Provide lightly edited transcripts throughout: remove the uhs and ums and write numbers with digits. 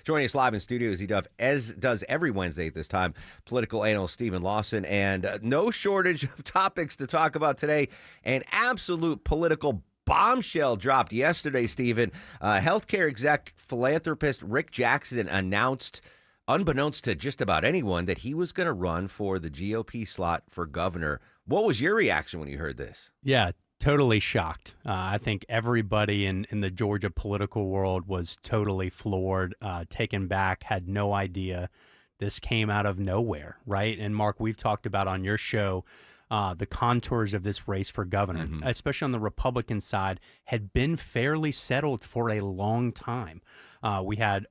Joining us live in studio as does every Wednesday at this time, political analyst Stephen Lawson, and no shortage of topics to talk about today. An absolute political bombshell dropped yesterday, Stephen. Healthcare exec philanthropist Rick Jackson announced, unbeknownst to just about anyone, that he was going to run for the GOP slot for governor. What was your reaction when you heard this? Yeah, totally shocked. I think everybody in the Georgia political world was totally floored, taken back, had no idea. This came out of nowhere, right? And Mark, we've talked about on your show the contours of this race for governor, especially on the Republican side, had been fairly settled for a long time. We had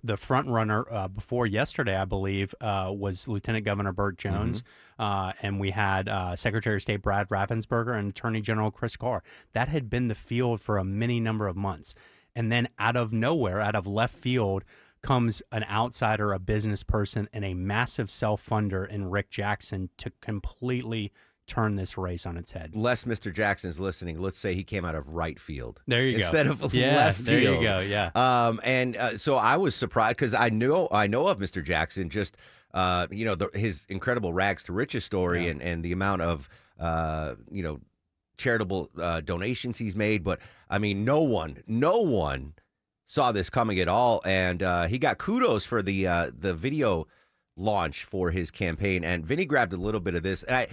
the front runner before yesterday, I believe, was Lieutenant Governor Burt Jones, and we had Secretary of State Brad Raffensperger and Attorney General Chris Carr. That had been the field for a many number of months, and then out of nowhere, out of left field, comes an outsider, a business person, and a massive self-funder in Rick Jackson to completely turn this race on its head. Lest Mr. Jackson's listening, let's say he came out of right field. There you instead go. of Yeah, left field. there you go, yeah. So I was surprised because I know of Mr. Jackson, just his incredible rags to riches story and the amount of charitable donations he's made. But I mean, no one saw this coming at all, and he got kudos for the video launch for his campaign. And Vinny grabbed a little bit of this, and I,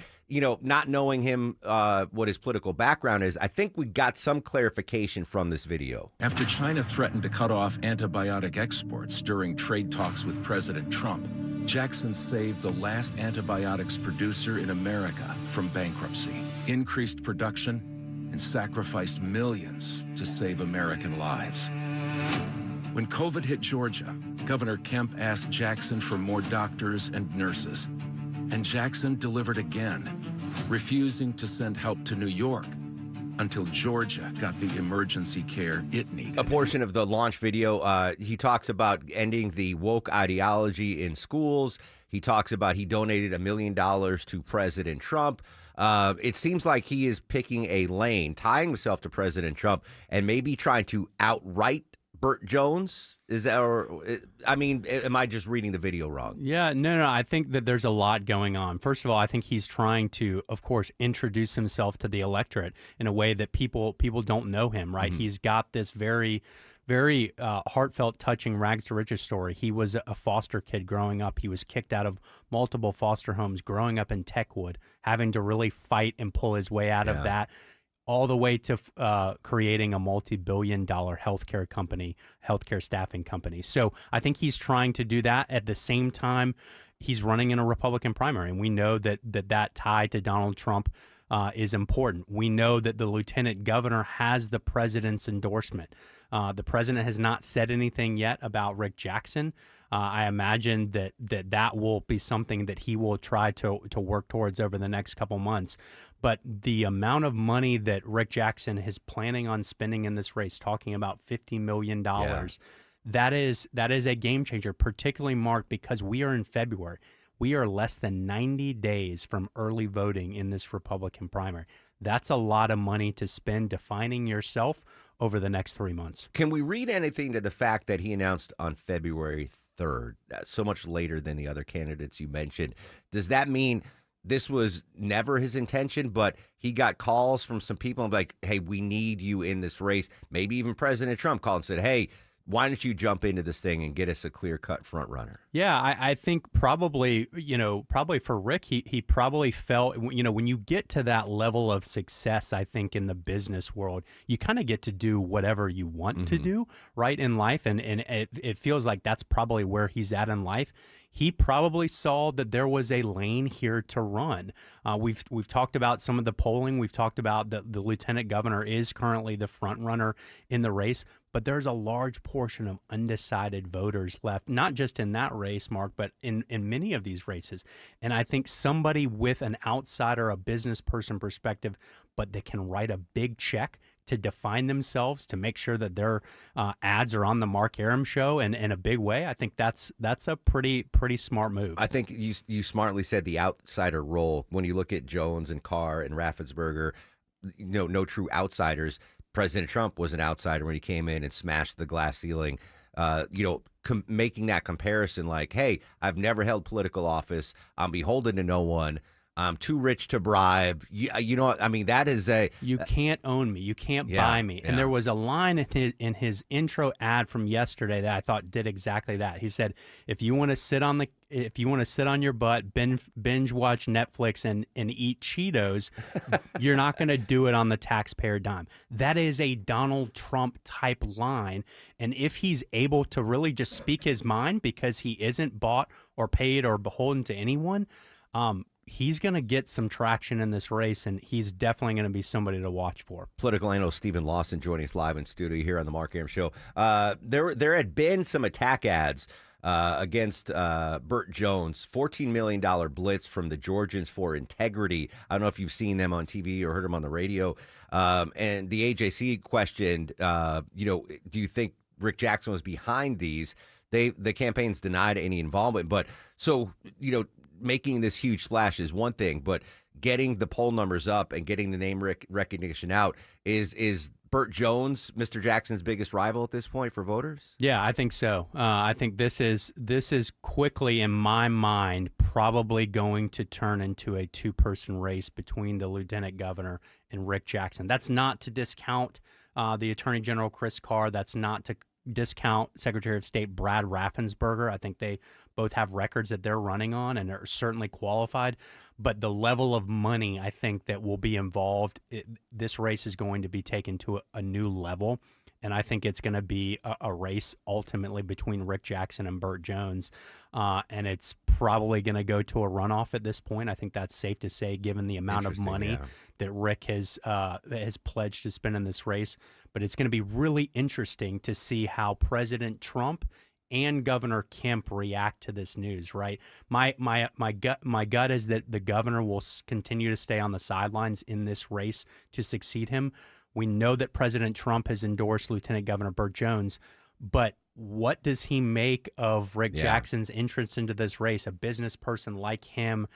not knowing him, what his political background is, I think we got some clarification from this video. After China threatened to cut off antibiotic exports during trade talks with President Trump, Jackson saved the last antibiotics producer in America from bankruptcy, increased production, and sacrificed millions to save American lives. When COVID hit Georgia, Governor Kemp asked Jackson for more doctors and nurses. And Jackson delivered again, refusing to send help to New York until Georgia got the emergency care it needed. A portion of the launch video, he talks about ending the woke ideology in schools. He talks about he donated $1 million to President Trump. It seems like he is picking a lane, tying himself to President Trump, and maybe trying to outright Burt Jones. Is that, am I just reading the video wrong? Yeah, no, I think that there's a lot going on. First of all, I think he's trying to, of course, introduce himself to the electorate in a way that people don't know him, right? He's got this very heartfelt, touching rags to riches story. He was a foster kid growing up. He was kicked out of multiple foster homes growing up in Techwood, having to really fight and pull his way out of that, all the way to creating a multi-billion-dollar healthcare company, healthcare staffing company. So I think he's trying to do that. At the same time, he's running in a Republican primary, and we know that tie to Donald Trump is important. We know that the lieutenant governor has the president's endorsement. The president has not said anything yet about Rick Jackson. I imagine that will be something that he will try to work towards over the next couple months. But the amount of money that Rick Jackson is planning on spending in this race, talking about $50 million, that is a game changer, particularly, Mark, because we are in February. We are less than 90 days from early voting in this Republican primary. That's a lot of money to spend defining yourself over the next 3 months. Can we read anything to the fact that he announced on February 3rd, so much later than the other candidates you mentioned? Does that mean this was never his intention, but he got calls from some people like, hey, we need you in this race? Maybe even President Trump called and said, hey, why don't you jump into this thing and get us a clear-cut front runner? Yeah, I think probably for Rick, he probably felt, when you get to that level of success, I think in the business world, you kind of get to do whatever you want to do, right, in life. And it feels like that's probably where he's at in life. He probably saw that there was a lane here to run. We've talked about some of the polling. We've talked about the lieutenant governor is currently the front runner in the race, but there's a large portion of undecided voters left, not just in that race, Mark, but in many of these races. And I think somebody with an outsider, a business person perspective, but that can write a big check to define themselves, to make sure that their ads are on the Mark Arum show and in a big way, I think that's a pretty smart move. I think you smartly said the outsider role. When you look at Jones and Carr and Raffensperger, no true outsiders. President Trump was an outsider when he came in and smashed the glass ceiling making that comparison like, hey, I've never held political office. I'm beholden to no one. I'm too rich to bribe. You know what? I mean, that is You can't own me. You can't Yeah, buy me. yeah. And there was a line in his intro ad from yesterday that I thought did exactly that. He said, if you want to sit on your butt, binge watch Netflix and eat Cheetos, you're not going to do it on the taxpayer dime. That is a Donald Trump type line. And if he's able to really just speak his mind because he isn't bought or paid or beholden to anyone, he's going to get some traction in this race, and he's definitely going to be somebody to watch for. Political analyst Stephen Lawson joining us live in studio here on the Mark Arum Show. There had been some attack ads against Burt Jones, $14 million blitz from the Georgians for Integrity. I don't know if you've seen them on TV or heard them on the radio. And the AJC questioned, do you think Rick Jackson was behind these? The campaign's denied any involvement, but so making this huge splash is one thing, but getting the poll numbers up and getting the name recognition out is Burt Jones Mr. Jackson's biggest rival at this point for voters? Yeah, I think so. I think this is quickly, in my mind, probably going to turn into a two-person race between the lieutenant governor and Rick Jackson. That's not to discount the Attorney General Chris Carr. That's not to discount Secretary of State Brad Raffensperger. I think they both have records that they're running on and are certainly qualified. But the level of money I think that will be involved, this race is going to be taken to a new level. And I think it's going to be a race ultimately between Rick Jackson and Burt Jones. And it's probably going to go to a runoff at this point. I think that's safe to say, given the amount of money that Rick has pledged to spend in this race. But it's going to be really interesting to see how President Trump and Governor Kemp react to this news, right? My gut is that the governor will continue to stay on the sidelines in this race to succeed him. We know that President Trump has endorsed Lieutenant Governor Burt Jones, but what does he make of Rick Jackson's entrance into this race? A business person like him,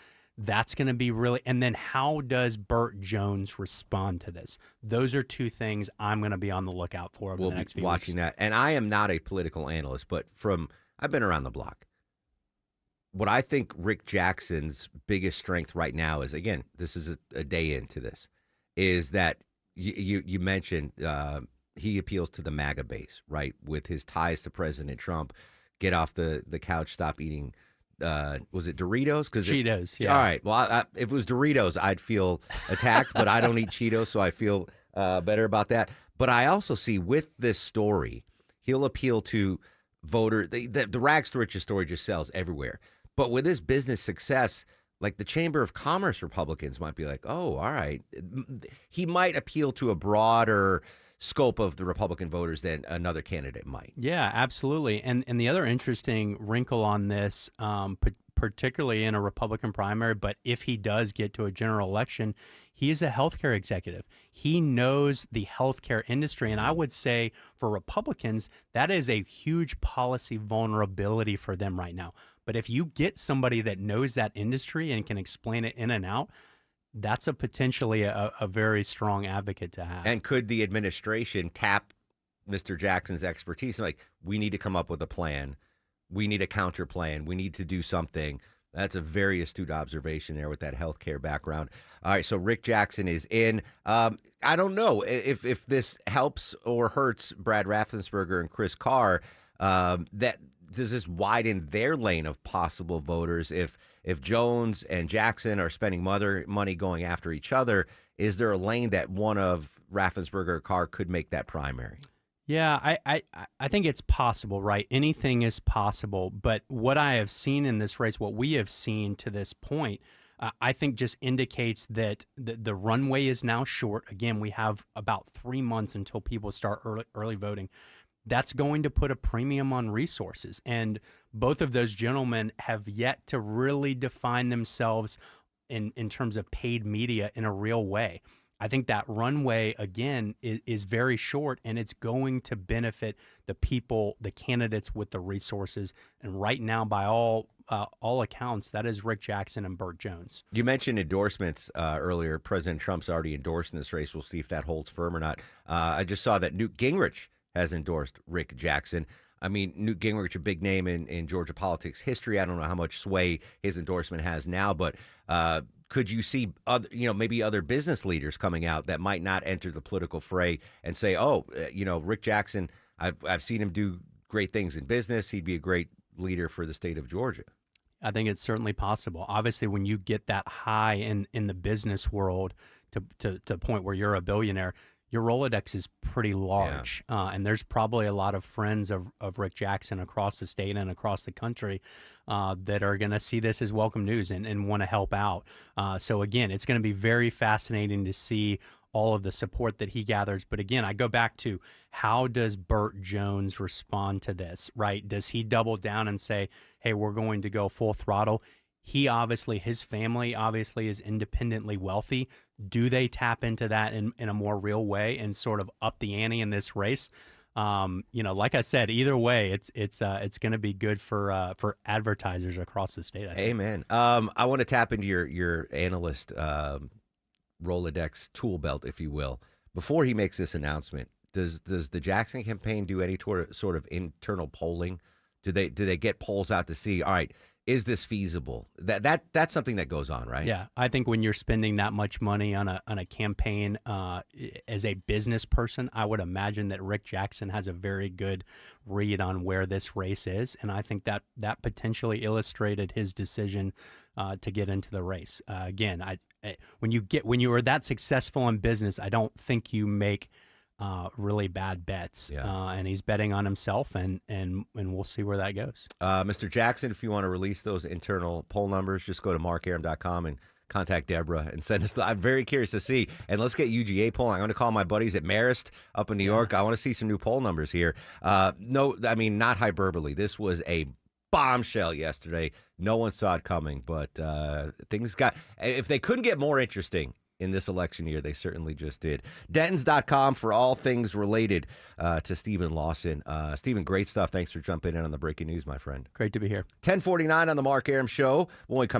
that's going to be really. And then how does Burt Jones respond to this? Those are two things I'm going to be on the lookout for over the next few weeks. Watching that. And I am not a political analyst, but I've been around the block. What I think Rick Jackson's biggest strength right now is, again, this is a day into this, is that you mentioned he appeals to the MAGA base, right? With his ties to President Trump, get off the couch, stop eating. Was it Doritos? Cheetos, yeah. All right. Well, if it was Doritos, I'd feel attacked, but I don't eat Cheetos, so I feel better about that. But I also see with this story, he'll appeal to voters. The rags to riches story just sells everywhere. But with his business success, like the Chamber of Commerce Republicans might be like, oh, all right. He might appeal to a broader scope of the Republican voters than another candidate might. Yeah, absolutely. And the other interesting wrinkle on this, particularly in a Republican primary, but if he does get to a general election, he is a healthcare executive. He knows the healthcare industry. And I would say for Republicans, that is a huge policy vulnerability for them right now. But if you get somebody that knows that industry and can explain it in and out, that's potentially a very strong advocate to have. And could the administration tap Mr. Jackson's expertise? Like, we need to come up with a plan. We need a counter plan. We need to do something. That's a very astute observation there with that healthcare background. All right, so Rick Jackson is in. I don't know if this helps or hurts Brad Raffensperger and Chris Carr. Does this widen their lane of possible voters? If Jones and Jackson are spending money going after each other, is there a lane that one of Raffensperger or Carr could make that primary? Yeah, I think it's possible, right? Anything is possible. But what I have seen in this race, what we have seen to this point, I think just indicates that the runway is now short. Again, we have about 3 months until people start early voting. That's going to put a premium on resources. And both of those gentlemen have yet to really define themselves in terms of paid media in a real way. I think that runway, again, is very short, and it's going to benefit the people, the candidates with the resources. And right now, by all accounts, that is Rick Jackson and Burt Jones. You mentioned endorsements earlier. President Trump's already endorsed in this race. We'll see if that holds firm or not. I just saw that Newt Gingrich has endorsed Rick Jackson. I mean, Newt Gingrich, a big name in Georgia politics history. I don't know how much sway his endorsement has now, but could you see other, maybe other business leaders coming out that might not enter the political fray and say, "Oh, Rick Jackson, I've seen him do great things in business. He'd be a great leader for the state of Georgia." I think it's certainly possible. Obviously, when you get that high in the business world to a point where you're a billionaire, your Rolodex is pretty large. And there's probably a lot of friends of Rick Jackson across the state and across the country that are going to see this as welcome news and want to help out. So again, it's going to be very fascinating to see all of the support that he gathers. But again, I go back to, how does Burt Jones respond to this, right? Does he double down and say, hey, we're going to go full throttle? His family obviously is independently wealthy. Do they tap into that in a more real way and sort of up the ante in this race? Like I said, either way, it's going to be good for advertisers across the state, I think. Amen. I want to tap into your analyst Rolodex tool belt, if you will. Before he makes this announcement, does the Jackson campaign do any sort of internal polling? Do they get polls out to see, all right, is this feasible? That's something that goes on, right? Yeah, I think when you're spending that much money on a campaign as a business person, I would imagine that Rick Jackson has a very good read on where this race is, and I think that potentially illustrated his decision to get into the race. Again, when you are that successful in business, I don't think you make really bad bets. And he's betting on himself, and we'll see where that goes. Mr. Jackson, if you want to release those internal poll numbers, just go to markaram.com and contact Deborah and send us. I'm very curious to see. And let's get UGA polling. I'm going to call my buddies at Marist up in New York. I want to see some new poll numbers here. No, I mean, not hyperbole. This was a bombshell yesterday. No one saw it coming, but things got, if they couldn't get more interesting in this election year, they certainly just did. Dentons.com for all things related to Stephen Lawson. Stephen, great stuff. Thanks for jumping in on the breaking news, my friend. Great to be here. 10:49 on the Mark Arum Show. When we come